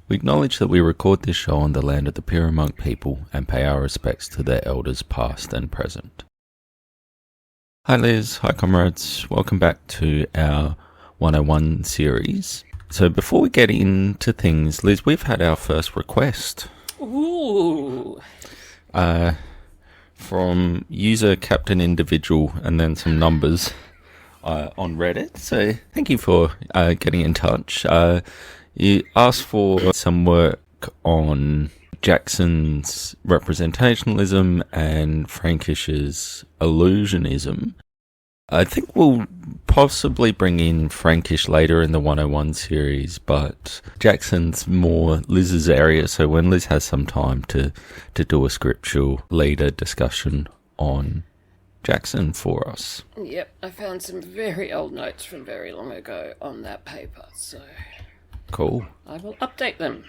We acknowledge that we record this show on the land of the Piramonk people and pay our respects to their elders past and present. Hi Liz, hi comrades, welcome back to our 101 series. So before we get into things, Liz, we've had our first request. Ooh. From user Captain Individual and then some numbers on Reddit. So thank you for getting in touch. You asked for some work on Jackson's representationalism and Frankish's illusionism. I think we'll possibly bring in Frankish later in the 101 series, but Jackson's more Liz's area, so when Liz has some time to do a scriptural leader discussion on Jackson for us. Yep, I found some very old notes from very long ago on that paper, so... Cool. I will update them.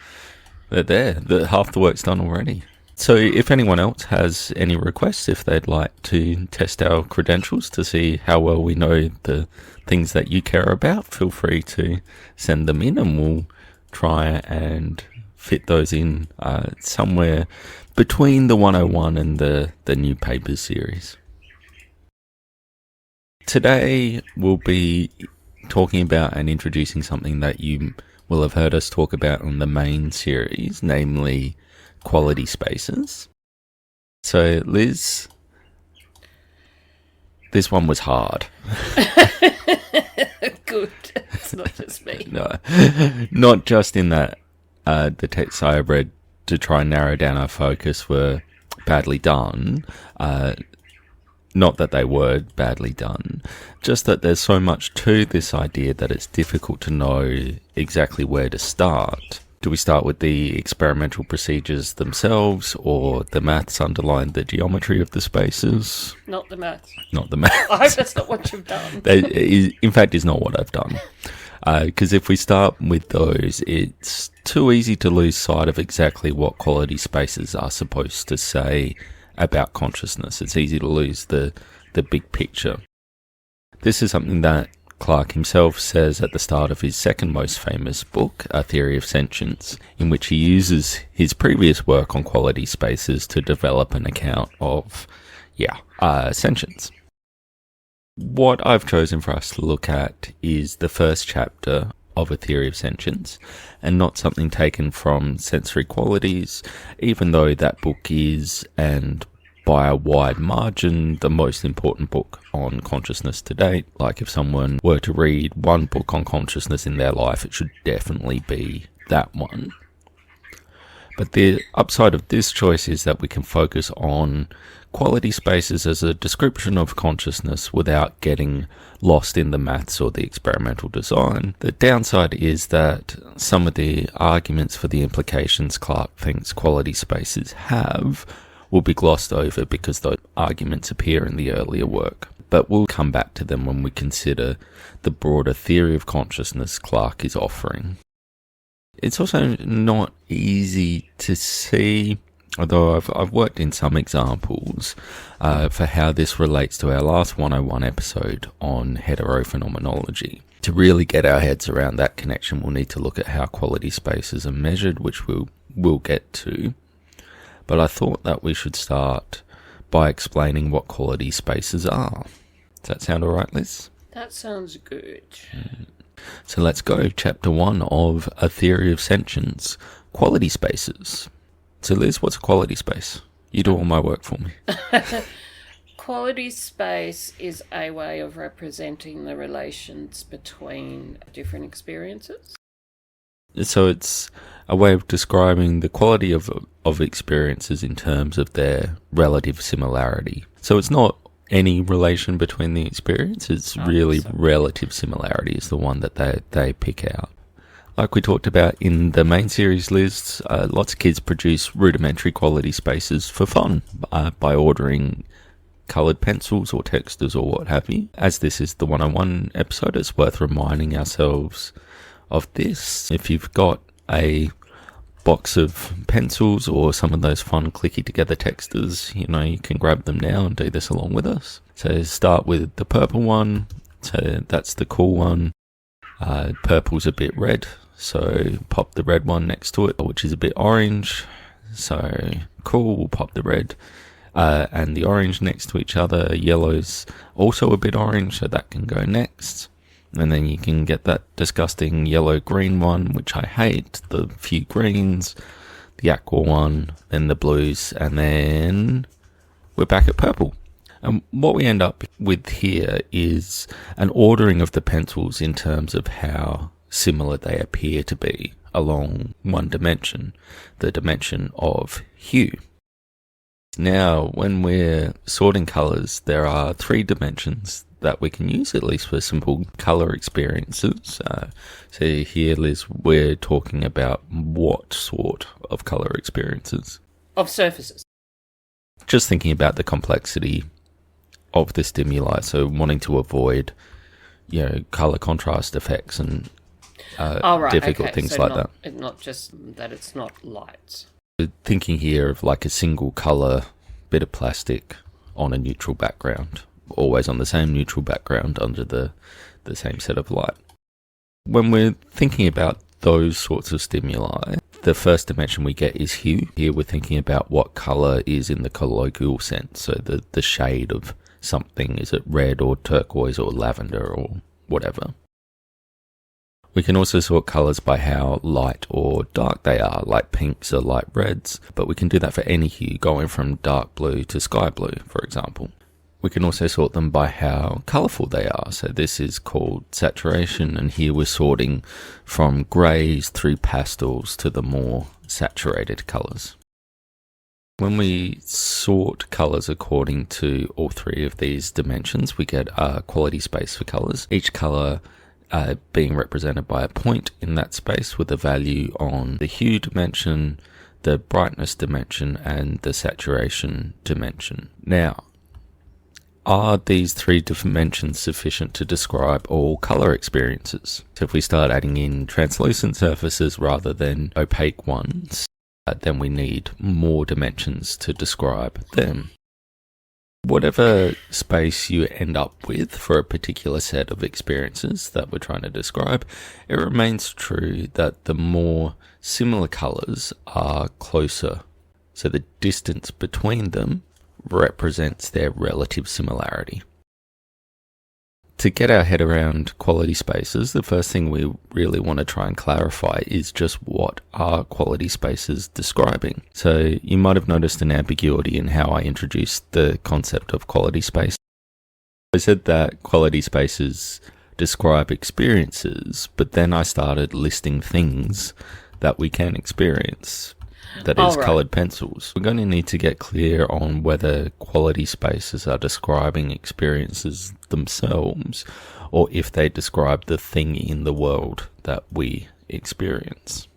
They're there. Half the work's done already. So if anyone else has any requests, if they'd like to test our credentials to see how well we know the things that you care about, feel free to send them in and we'll try and fit those in somewhere between the 101 and the new papers series. Today we'll be talking about and introducing something that you will have heard us talk about on the main series, namely quality spaces. So, Liz, this one was hard. Good. It's not just me. No, not just in that the texts I read to try and narrow down our focus were badly done. Not that they were badly done, just that there's so much to this idea that it's difficult to know exactly where to start. Do we start with the experimental procedures themselves, or the maths underlying the geometry of the spaces? Not the maths. Not the maths. I hope that's not what you've done. That in fact, is not what I've done. Because if we start with those, it's too easy to lose sight of exactly what quality spaces are supposed to say about consciousness. It's easy to lose the big picture. This is something that Clarke himself says at the start of his second most famous book, A Theory of Sentience, in which he uses his previous work on quality spaces to develop an account of, sentience. What I've chosen for us to look at is the first chapter of A Theory of Sentience, and not something taken from Sensory Qualities, even though that book is, and by a wide margin, the most important book on consciousness to date. Like if someone were to read one book on consciousness in their life, it should definitely be that one. But the upside of this choice is that we can focus on quality spaces as a description of consciousness without getting lost in the maths or the experimental design. The downside is that some of the arguments for the implications Clarke thinks quality spaces have will be glossed over because those arguments appear in the earlier work. But we'll come back to them when we consider the broader theory of consciousness Clarke is offering. It's also not easy to see, although I've worked in some examples, for how this relates to our last 101 episode on heterophenomenology. To really get our heads around that connection, we'll need to look at how quality spaces are measured, which we'll get to. But I thought that we should start by explaining what quality spaces are. Does that sound alright, Liz? That sounds good. So let's go. Chapter 1 of A Theory of Sentience, Quality Spaces. So Liz, what's a quality space? You do all my work for me. Quality space is a way of representing the relations between different experiences. So it's a way of describing the quality of experiences in terms of their relative similarity. So it's not any relation between the experience, it's really relative similarity is the one that they pick out. Like we talked about in the main series lists, lots of kids produce rudimentary quality spaces for fun by ordering coloured pencils or textures or what have you. As this is the 101 episode, it's worth reminding ourselves of this. If you've got a box of pencils or some of those fun clicky together textures, you can grab them now and do this along with us. So start with the purple one. So that's the cool one. Purple's a bit red, So pop the red one next to it, which is a bit orange. So cool, we'll pop the red and the orange next to each other. Yellow's also a bit orange, so that can go next. And then you can get that disgusting yellow-green one, which I hate, the few greens, the aqua one, then the blues, and then we're back at purple. And what we end up with here is an ordering of the pencils in terms of how similar they appear to be along one dimension, the dimension of hue. Now, when we're sorting colours, there are 3 dimensions that we can use, at least for simple colour experiences. So here, Liz, we're talking about what sort of colour experiences? Of surfaces. Just thinking about the complexity of the stimuli, so wanting to avoid, colour contrast effects and difficult things so like that. It's not just that it's not light. Thinking here of like a single colour bit of plastic on a neutral background, always on the same neutral background under the same set of light. When we're thinking about those sorts of stimuli, the first dimension we get is hue. Here we're thinking about what colour is in the colloquial sense, so the shade of something, is it red or turquoise or lavender or whatever. We can also sort colours by how light or dark they are, like pinks or light reds, but we can do that for any hue, going from dark blue to sky blue, for example. We can also sort them by how colourful they are, so this is called saturation, and here we're sorting from greys through pastels to the more saturated colours. When we sort colours according to all 3 of these dimensions, we get a quality space for colours. Each colour being represented by a point in that space with a value on the hue dimension, the brightness dimension, and the saturation dimension. Now, are these 3 dimensions sufficient to describe all colour experiences? So if we start adding in translucent surfaces rather than opaque ones, then we need more dimensions to describe them. Whatever space you end up with for a particular set of experiences that we're trying to describe, it remains true that the more similar colours are closer. So the distance between them represents their relative similarity. To get our head around quality spaces, the first thing we really want to try and clarify is just what are quality spaces describing. So you might have noticed an ambiguity in how I introduced the concept of quality space. I said that quality spaces describe experiences, but then I started listing things that we can experience. That is coloured pencils. We're going to need to get clear on whether quality spaces are describing experiences themselves or if they describe the thing in the world that we experience.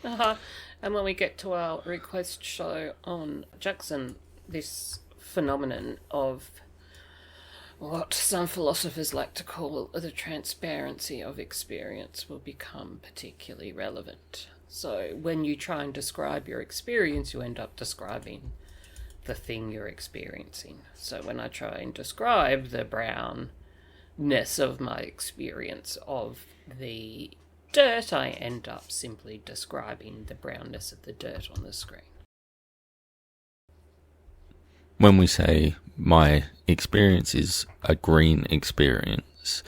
And when we get to our request show on Jackson, this phenomenon of what some philosophers like to call the transparency of experience will become particularly relevant. So when you try and describe your experience, you end up describing the thing you're experiencing. So when I try and describe the brownness of my experience of the dirt, I end up simply describing the brownness of the dirt on the screen. When we say my experience is a green experience,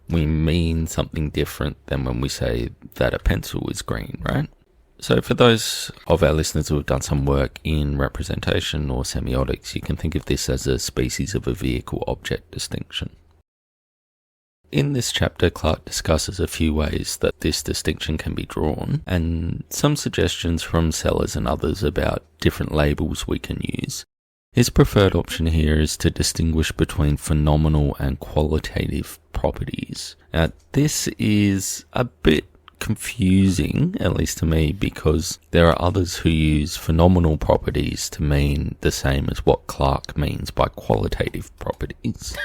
we mean something different than when we say that a pencil is green, right? So for those of our listeners who have done some work in representation or semiotics, you can think of this as a species of a vehicle-object distinction. In this chapter, Clark discusses a few ways that this distinction can be drawn, and some suggestions from Sellers and others about different labels we can use. His preferred option here is to distinguish between phenomenal and qualitative properties. Now, this is a bit confusing, at least to me, because there are others who use phenomenal properties to mean the same as what Clark means by qualitative properties.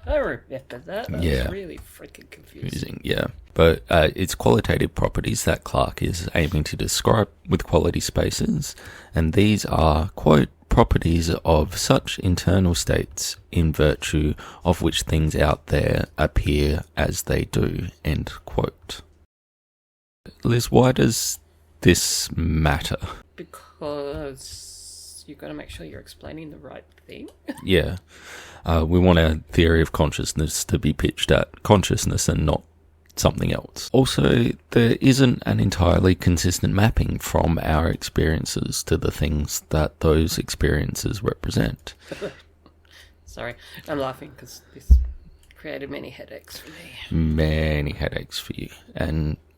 I remember that. That was really freaking confusing. Yeah. But it's qualitative properties that Clark is aiming to describe with quality spaces, and these are, quote, properties of such internal states in virtue of which things out there appear as they do, end quote. Liz, why does this matter? Because you've got to make sure you're explaining the right thing. Yeah. We want our theory of consciousness to be pitched at consciousness and not something else. Also, there isn't an entirely consistent mapping from our experiences to the things that those experiences represent. Sorry, I'm laughing because this created many headaches for me. Many headaches for you.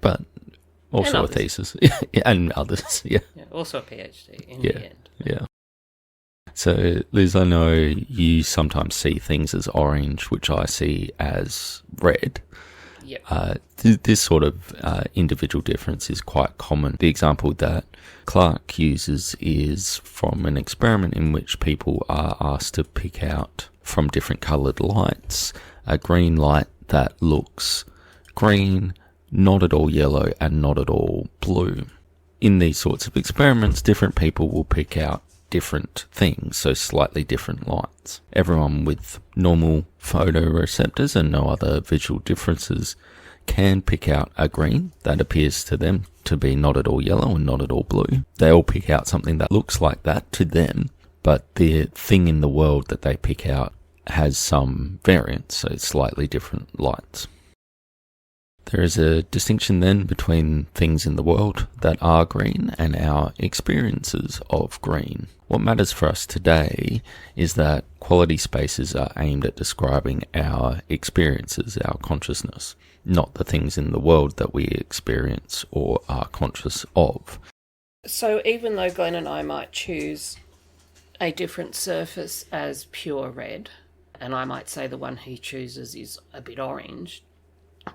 But also a thesis. And others, yeah. Also a PhD in the end. Yeah. So, Liz, I know you sometimes see things as orange, which I see as red. Yep. This sort of individual difference is quite common. The example that Clark uses is from an experiment in which people are asked to pick out from different coloured lights a green light that looks green, not at all yellow, and not at all blue. In these sorts of experiments, different people will pick out different things, so slightly different lights. Everyone with normal photoreceptors and no other visual differences can pick out a green that appears to them to be not at all yellow and not at all blue. They all pick out something that looks like that to them, but the thing in the world that they pick out has some variance, so slightly different lights. There is a distinction then between things in the world that are green and our experiences of green. What matters for us today is that quality spaces are aimed at describing our experiences, our consciousness, not the things in the world that we experience or are conscious of. So even though Glenn and I might choose a different surface as pure red, and I might say the one he chooses is a bit orange,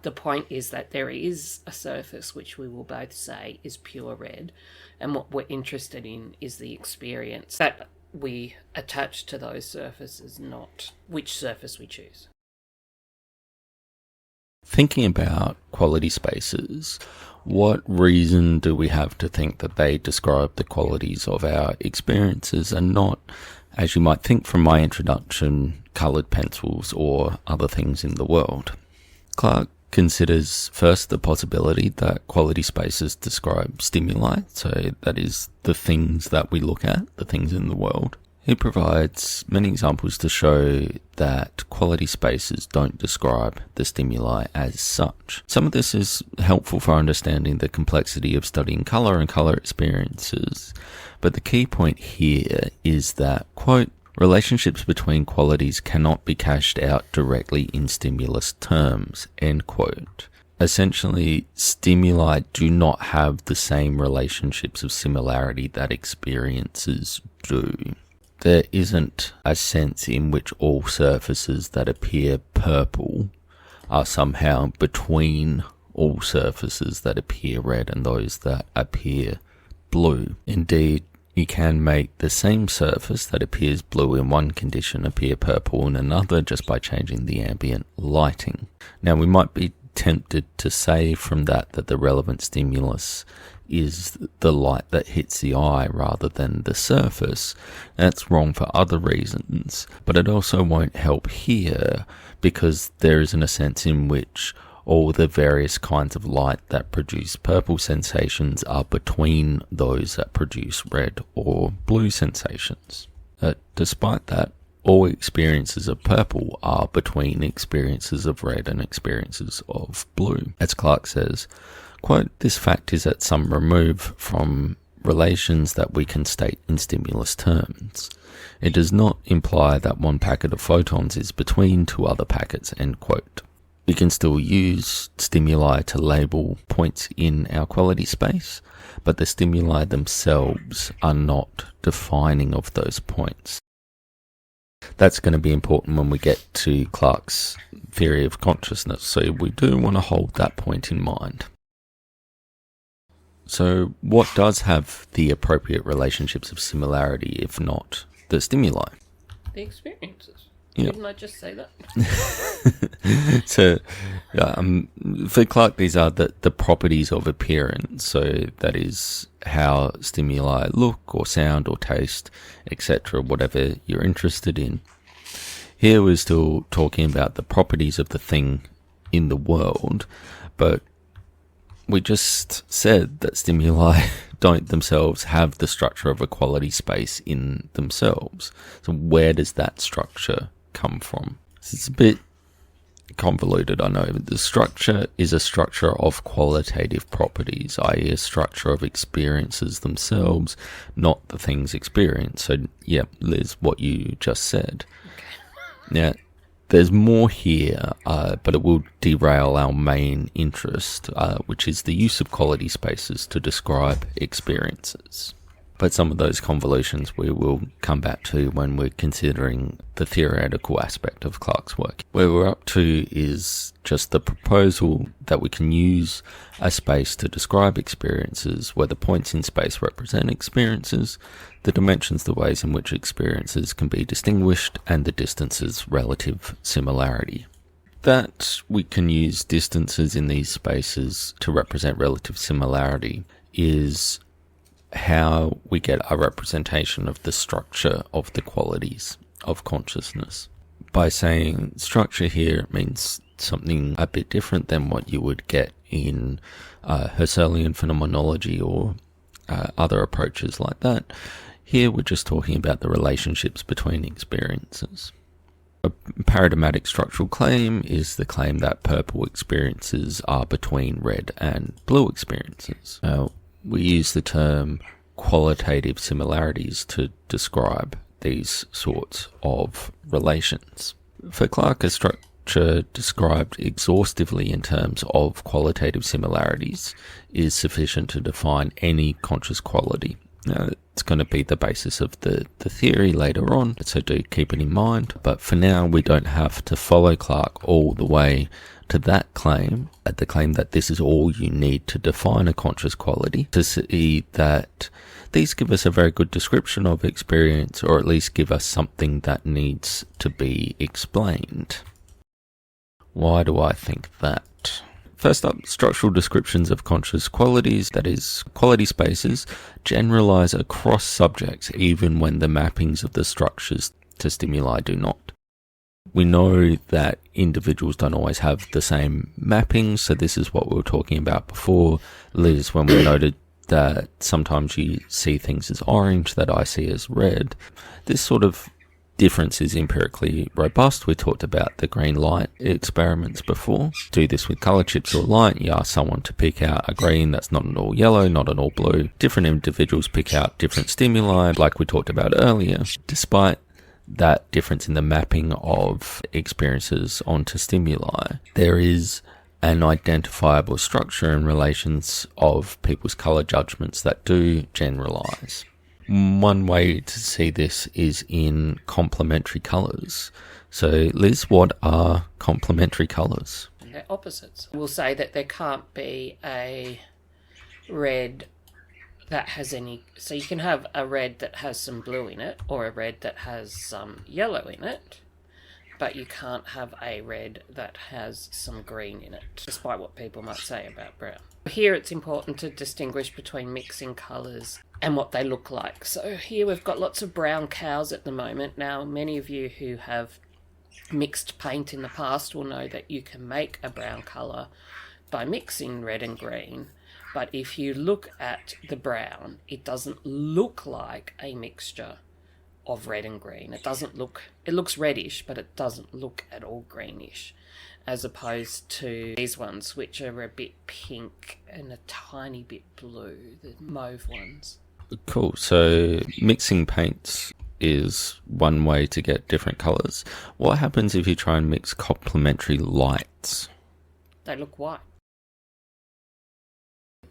the point is that there is a surface which we will both say is pure red, and what we're interested in is the experience that we attach to those surfaces, not which surface we choose. Thinking about quality spaces, what reason do we have to think that they describe the qualities of our experiences and not, as you might think from my introduction, coloured pencils or other things in the world? Clark considers first the possibility that quality spaces describe stimuli, so that is the things that we look at, the things in the world. He provides many examples to show that quality spaces don't describe the stimuli as such. Some of this is helpful for understanding the complexity of studying colour and colour experiences, but the key point here is that, quote, relationships between qualities cannot be cashed out directly in stimulus terms, end quote. Essentially, stimuli do not have the same relationships of similarity that experiences do. There isn't a sense in which all surfaces that appear purple are somehow between all surfaces that appear red and those that appear blue. Indeed, you can make the same surface that appears blue in one condition appear purple in another just by changing the ambient lighting. Now, we might be tempted to say from that the relevant stimulus is the light that hits the eye rather than the surface. That's wrong for other reasons, but it also won't help here because there isn't a sense in which all the various kinds of light that produce purple sensations are between those that produce red or blue sensations. Despite that, all experiences of purple are between experiences of red and experiences of blue. As Clark says, quote, this fact is at some remove from relations that we can state in stimulus terms. It does not imply that one packet of photons is between two other packets, end quote. We can still use stimuli to label points in our quality space, but the stimuli themselves are not defining of those points. That's going to be important when we get to Clark's theory of consciousness, so we do want to hold that point in mind. So what does have the appropriate relationships of similarity, if not the stimuli? The experiences. Yep. Didn't I just say that? So, for Clark, these are the properties of appearance. So that is how stimuli look or sound or taste, etc., whatever you're interested in. Here we're still talking about the properties of the thing in the world, but we just said that stimuli don't themselves have the structure of a quality space in themselves. So where does that structure come from? It's a bit convoluted, I know. The structure is a structure of qualitative properties, i.e. a structure of experiences themselves, not the things experienced. So, yeah, Liz, what you just said. Okay. Now, there's more here, but it will derail our main interest, which is the use of quality spaces to describe experiences. But some of those convolutions we will come back to when we're considering the theoretical aspect of Clarke's work. Where we're up to is just the proposal that we can use a space to describe experiences, where the points in space represent experiences, the dimensions, the ways in which experiences can be distinguished, and the distances' relative similarity. That we can use distances in these spaces to represent relative similarity is how we get a representation of the structure of the qualities of consciousness. By saying structure here, it means something a bit different than what you would get in Husserlian phenomenology or other approaches like that. Here we're just talking about the relationships between experiences. A paradigmatic structural claim is the claim that purple experiences are between red and blue experiences. Now, we use the term qualitative similarities to describe these sorts of relations. For Clarke, a structure described exhaustively in terms of qualitative similarities is sufficient to define any conscious quality. Now, it's going to be the basis of the theory later on, so do keep it in mind. But for now, we don't have to follow Clarke all the way to that claim, at the claim that this is all you need to define a conscious quality, to see that these give us a very good description of experience, or at least give us something that needs to be explained. Why do I think that? First up, structural descriptions of conscious qualities, that is, quality spaces, generalize across subjects even when the mappings of the structures to stimuli do not. We know that individuals don't always have the same mappings, so this is what we were talking about before, Liz, when we noted that sometimes you see things as orange that I see as red. This sort of difference is empirically robust. We talked about the green light experiments before. Do this with color chips or light. You ask someone to pick out a green that's not at all yellow, not at all blue. Different individuals pick out different stimuli, like we talked about earlier. Despite that difference in the mapping of experiences onto stimuli, there is an identifiable structure and relations of people's color judgments that do generalize. One way to see this is in complementary colors. So, Liz, what are complementary colors? They're opposites. We'll say that there can't be a red that has any... So you can have a red that has some blue in it, or a red that has some yellow in it, but you can't have a red that has some green in it, despite what people might say about brown. Here it's important to distinguish between mixing colours and what they look like. So here we've got lots of brown cows at the moment. Now, many of you who have mixed paint in the past will know that you can make a brown colour by mixing red and green. But if you look at the brown, it doesn't look like a mixture of red and green. It looks reddish, but it doesn't look at all greenish, as opposed to these ones, which are a bit pink and a tiny bit blue, the mauve ones. Cool. So mixing paints is one way to get different colours. What happens if you try and mix complementary lights? They look white.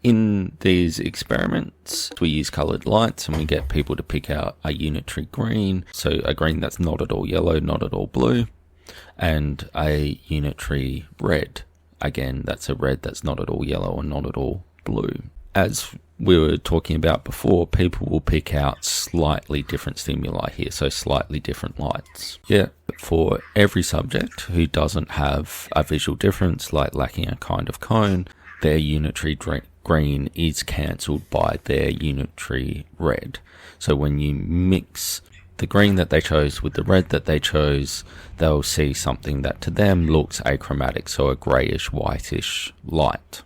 In these experiments, we use coloured lights and we get people to pick out a unitary green, so a green that's not at all yellow, not at all blue, and a unitary red. Again, that's a red that's not at all yellow and not at all blue. As we were talking about before, people will pick out slightly different stimuli here, so slightly different lights. Yeah, for every subject who doesn't have a visual difference, like lacking a kind of cone, their unitary green is cancelled by their unitary red. So when you mix the green that they chose with the red that they chose, they'll see something that to them looks achromatic, so a greyish, whitish light.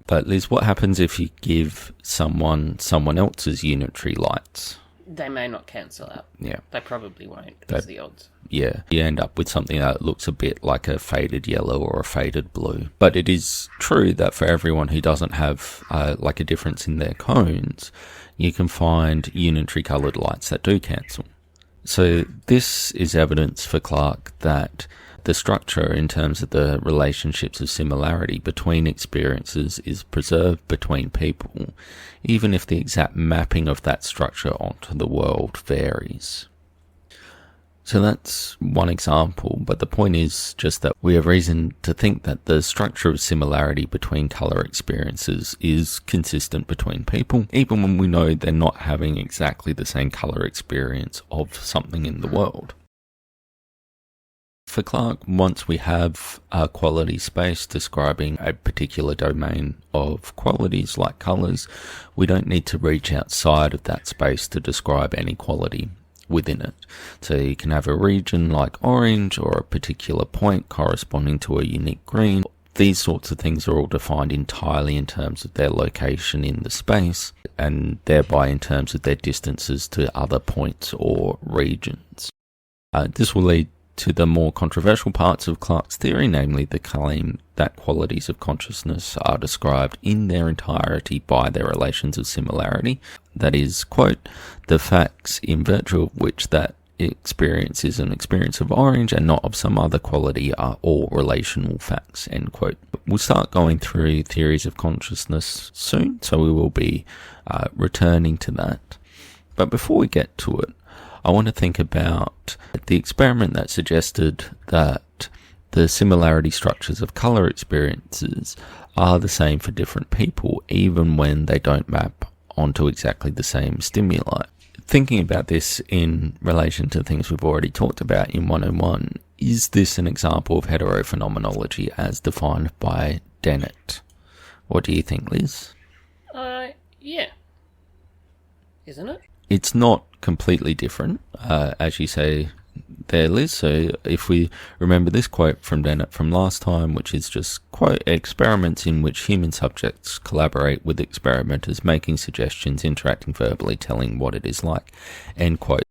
But Liz, what happens if you give someone else's unitary lights? They may not cancel out. Yeah. They probably won't, because the odds. Yeah, you end up with something that looks a bit like a faded yellow or a faded blue. But it is true that for everyone who doesn't have like a difference in their cones, you can find unitary coloured lights that do cancel. So this is evidence for Clark that the structure in terms of the relationships of similarity between experiences is preserved between people, even if the exact mapping of that structure onto the world varies. So that's one example, but the point is just that we have reason to think that the structure of similarity between colour experiences is consistent between people, even when we know they're not having exactly the same colour experience of something in the world. For Clark, once we have a quality space describing a particular domain of qualities like colours, we don't need to reach outside of that space to describe any quality within it. So you can have a region like orange or a particular point corresponding to a unique green. These sorts of things are all defined entirely in terms of their location in the space, and thereby in terms of their distances to other points or regions. This will lead to the more controversial parts of Clark's theory, namely the claim that qualities of consciousness are described in their entirety by their relations of similarity. That is, quote, the facts in virtue of which that experience is an experience of orange and not of some other quality are all relational facts, end quote. We'll start going through theories of consciousness soon, so we will be returning to that. But before we get to it, I want to think about the experiment that suggested that the similarity structures of colour experiences are the same for different people, even when they don't map onto exactly the same stimuli. Thinking about this in relation to things we've already talked about in 101, is this an example of heterophenomenology as defined by Dennett? What do you think, Liz? Yeah. Isn't it? It's not completely different, as you say there, Liz. So if we remember this quote from Dennett from last time, which is just, quote, experiments in which human subjects collaborate with experimenters, making suggestions, interacting verbally, telling what it is like, end quote.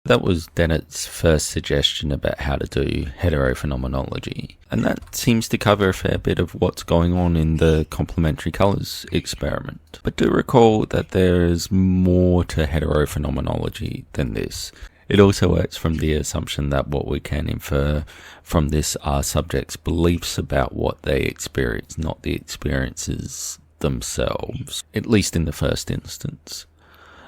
That was Dennett's first suggestion about how to do heterophenomenology, and that seems to cover a fair bit of what's going on in the complementary colours experiment. But do recall that there is more to heterophenomenology than this. It also works from the assumption that what we can infer from this are subjects' beliefs about what they experience, not the experiences themselves, at least in the first instance.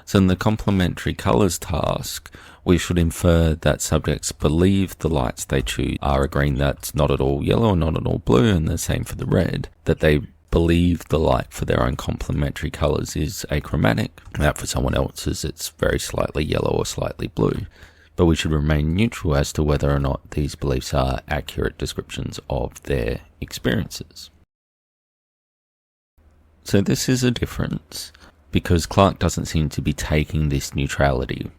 So in the complementary colours task, we should infer that subjects believe the lights they choose are a green that's not at all yellow or not at all blue, and the same for the red, that they believe the light for their own complementary colours is achromatic, that for someone else's it's very slightly yellow or slightly blue. But we should remain neutral as to whether or not these beliefs are accurate descriptions of their experiences. So this is a difference, because Clark doesn't seem to be taking this neutrality.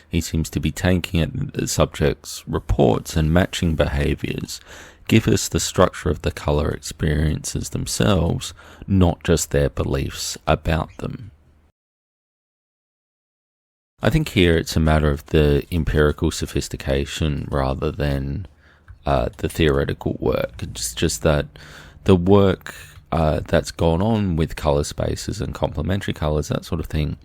He seems to be taking it the subject's reports and matching behaviours give us the structure of the colour experiences themselves, not just their beliefs about them. I think here it's a matter of the empirical sophistication rather than the theoretical work. It's just that the work that's gone on with colour spaces and complementary colours, that sort of thing,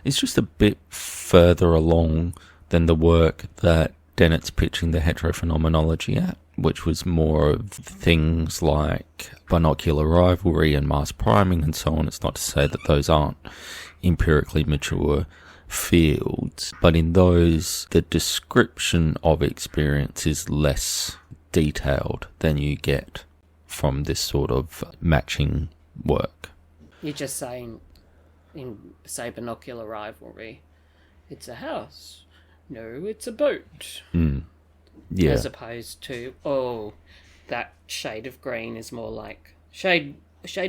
is just a bit further along than the work that Dennett's pitching the heterophenomenology at, which was more of things like binocular rivalry and mass priming and so on. It's not to say that those aren't empirically mature fields, but in those, the description of experience is less detailed than you get from this sort of matching work. You're just saying, in, say, binocular rivalry, it's a house. No, it's a boat. Yeah. As opposed to, oh, that shade of green is more like... Shade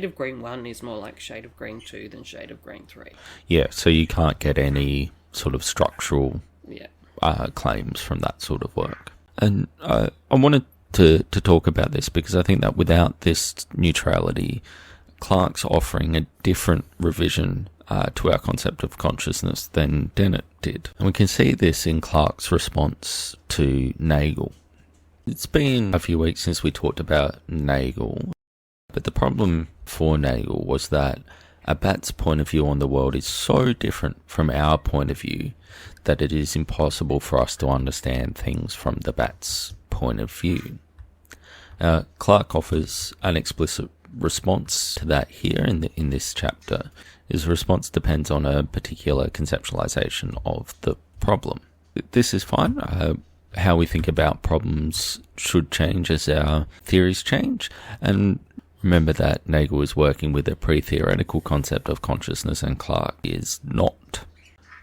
of green 1 is more like shade of green 2 than shade of green 3. Yeah, so you can't get any sort of structural claims from that sort of work. And I wanted to talk about this because I think that without this neutrality, Clarke's offering a different revision to our concept of consciousness than Dennett did. And we can see this in Clarke's response to Nagel. It's been a few weeks since we talked about Nagel, but the problem for Nagel was that a bat's point of view on the world is so different from our point of view that it is impossible for us to understand things from the bat's point of view. Clarke offers an explicit response to that here in this chapter. His response depends on a particular conceptualization of the problem. This is fine. How we think about problems should change as our theories change. And remember that Nagel is working with a pre-theoretical concept of consciousness and Clarke is not.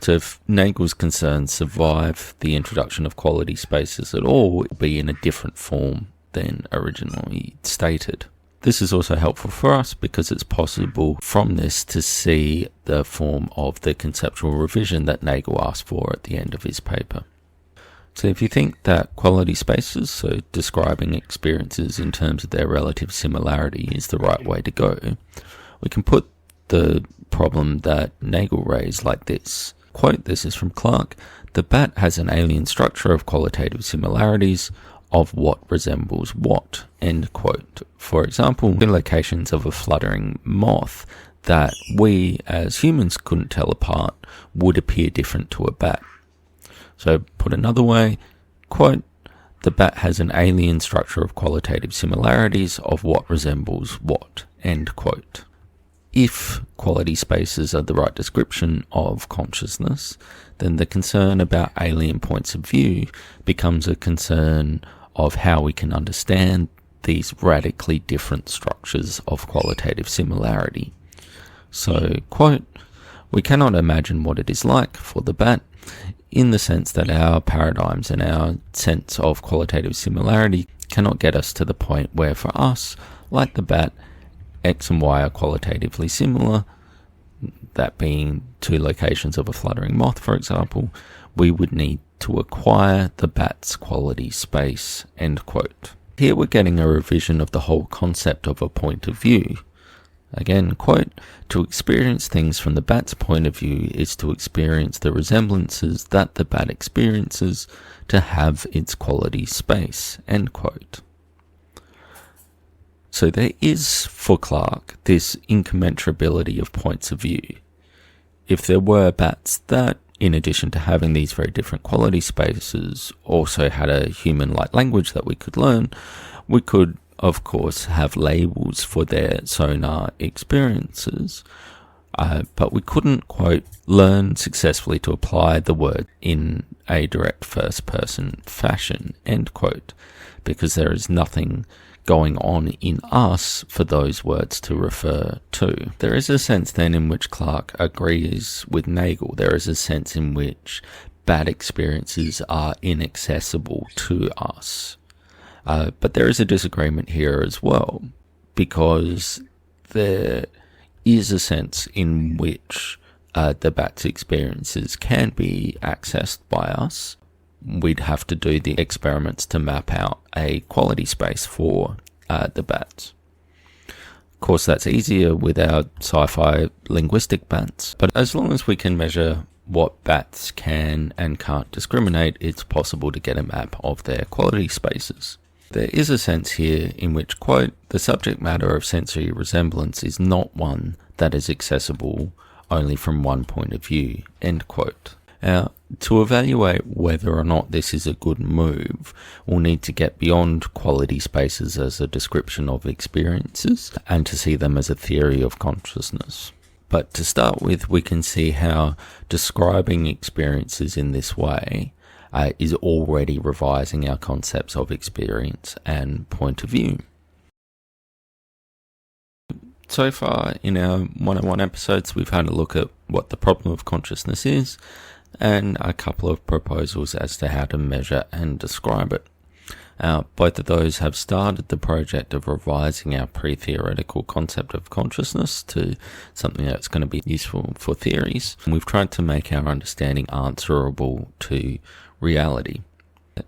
So if Nagel's concerns survive the introduction of quality spaces at all, it will be in a different form than originally stated. This is also helpful for us because it's possible from this to see the form of the conceptual revision that Nagel asked for at the end of his paper. So if you think that quality spaces, so describing experiences in terms of their relative similarity, is the right way to go, we can put the problem that Nagel raised like this. Quote, this is from Clarke: "The bat has an alien structure of qualitative similarities of what resembles what," end quote. For example, the locations of a fluttering moth that we as humans couldn't tell apart would appear different to a bat. So put another way, quote, "The bat has an alien structure of qualitative similarities of what resembles what," end quote. If quality spaces are the right description of consciousness, then the concern about alien points of view becomes a concern of how we can understand these radically different structures of qualitative similarity. So, quote, "We cannot imagine what it is like for the bat in the sense that our paradigms and our sense of qualitative similarity cannot get us to the point where for us, like the bat, X and Y are qualitatively similar, that being two locations of a fluttering moth, for example, we would need to acquire the bat's quality space," end quote. Here we're getting a revision of the whole concept of a point of view. Again, quote, "To experience things from the bat's point of view is to experience the resemblances that the bat experiences to have its quality space," end quote. So there is, for Clarke, this incommensurability of points of view. If there were bats that, in addition to having these very different quality spaces, also had a human-like language that we could learn, we could, of course, have labels for their sonar experiences, but we couldn't, quote, "learn successfully to apply the word in a direct first-person fashion," end quote, because there is nothing going on in us for those words to refer to. There is a sense then in which Clarke agrees with Nagel. There is a sense in which bad experiences are inaccessible to us. But there is a disagreement here as well, because there is a sense in which the bat's experiences can be accessed by us. We'd have to do the experiments to map out a quality space for the bats. Of course, that's easier with our sci-fi linguistic bats, but as long as we can measure what bats can and can't discriminate, it's possible to get a map of their quality spaces. There is a sense here in which, quote, "the subject matter of sensory resemblance is not one that is accessible only from one point of view," end quote. Now, to evaluate whether or not this is a good move, we'll need to get beyond quality spaces as a description of experiences and to see them as a theory of consciousness. But to start with, we can see how describing experiences in this way is already revising our concepts of experience and point of view. So far in our 101 episodes, we've had a look at what the problem of consciousness is and a couple of proposals as to how to measure and describe it. Both of those have started the project of revising our pre-theoretical concept of consciousness to something that's going to be useful for theories. And we've tried to make our understanding answerable to reality.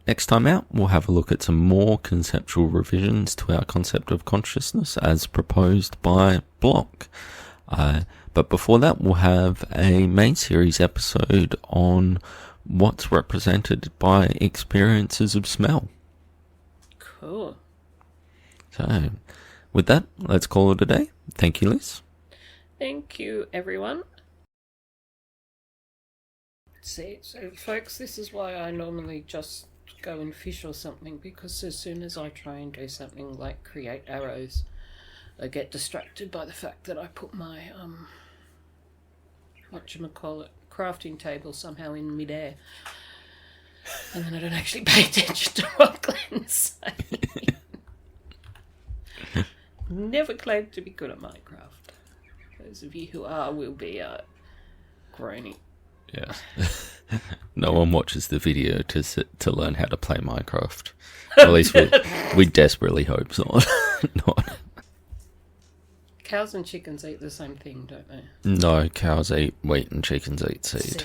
Next time out, we'll have a look at some more conceptual revisions to our concept of consciousness as proposed by Bloch. But before that, we'll have a main series episode on what's represented by experiences of smell. Cool. So, with that, let's call it a day. Thank you, Liz. Thank you, everyone. See, so folks, this is why I normally just go and fish or something, because as soon as I try and do something like create arrows, I get distracted by the fact that I put my, whatchamacallit, crafting table somehow in midair. And then I don't actually pay attention to what Glenn's saying. Never claimed to be good at Minecraft. Those of you who are will be groaning. Yeah. No one watches the video to learn how to play Minecraft. At least we desperately hope so. Not. Cows and chickens eat the same thing, don't they? No, cows eat wheat and chickens eat seed.